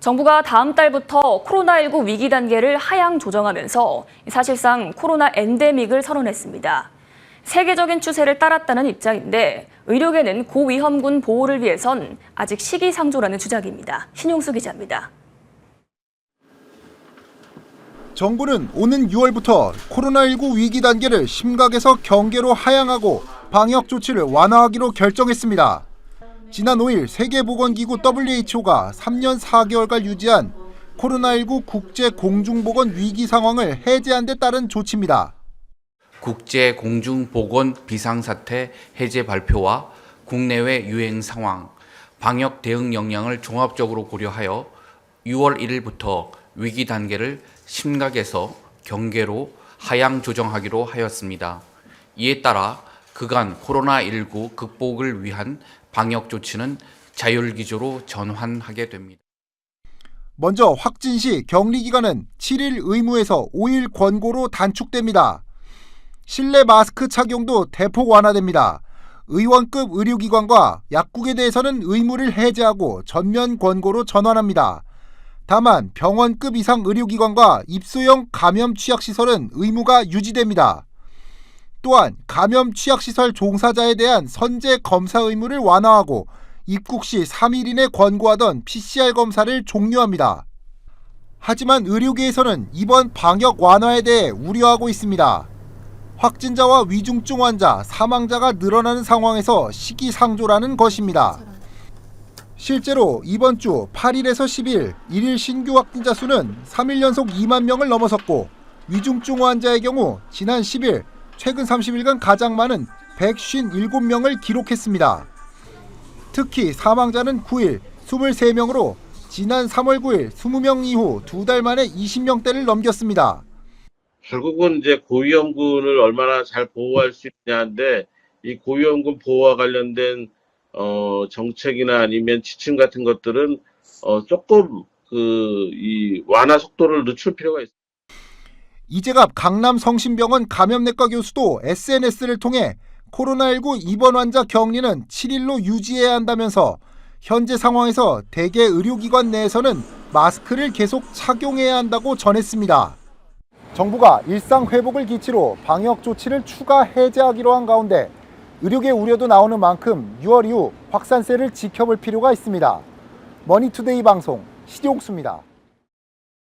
정부가 다음 달부터 코로나19 위기 단계를 하향 조정하면서 사실상 코로나 엔데믹을 선언했습니다. 세계적인 추세를 따랐다는 입장인데 의료계는 고위험군 보호를 위해선 아직 시기상조라는 주장입니다. 신용수 기자입니다. 정부는 오는 6월부터 코로나19 위기 단계를 심각에서 경계로 하향하고 방역 조치를 완화하기로 결정했습니다. 지난 5일 세계보건기구 WHO가 3년 4개월간 유지한 코로나19 국제 공중보건 위기 상황을 해제한 데 따른 조치입니다. 국제 공중보건 비상사태 해제 발표와 국내외 유행 상황, 방역 대응 역량을 종합적으로 고려하여 6월 1일부터 위기 단계를 심각에서 경계로 하향 조정하기로 하였습니다. 이에 따라 그간 코로나19 극복을 위한 방역 조치는 자율기조로 전환하게 됩니다. 먼저 확진 시 격리 기간은 7일 의무에서 5일 권고로 단축됩니다. 실내 마스크 착용도 대폭 완화됩니다. 의원급 의료기관과 약국에 대해서는 의무를 해제하고 전면 권고로 전환합니다. 다만 병원급 이상 의료기관과 입소형 감염 취약시설은 의무가 유지됩니다. 또한 감염 취약시설 종사자에 대한 선제 검사 의무를 완화하고 입국 시 3일 이내 권고하던 PCR 검사를 종료합니다. 하지만 의료계에서는 이번 방역 완화에 대해 우려하고 있습니다. 확진자와 위중증 환자, 사망자가 늘어나는 상황에서 시기상조라는 것입니다. 실제로 이번 주 8일에서 10일 일일 신규 확진자 수는 3일 연속 2만 명을 넘어섰고 위중증 환자의 경우 지난 10일 최근 30일간 가장 많은 157명을 기록했습니다. 특히 사망자는 9일 23명으로 지난 3월 9일 20명 이후 2달 만에 20명대를 넘겼습니다. 결국은 이제 고위험군을 얼마나 잘 보호할 수 있냐인데 이 고위험군 보호와 관련된 정책이나 아니면 지침 같은 것들은 조금 이 완화 속도를 늦출 필요가 있습니다. 이재갑 강남성심병원 감염내과 교수도 SNS를 통해 코로나19 입원 환자 격리는 7일로 유지해야 한다면서 현재 상황에서 대개 의료기관 내에서는 마스크를 계속 착용해야 한다고 전했습니다. 정부가 일상 회복을 기치로 방역 조치를 추가 해제하기로 한 가운데 의료계 우려도 나오는 만큼 6월 이후 확산세를 지켜볼 필요가 있습니다. 머니투데이 방송 신용수입니다.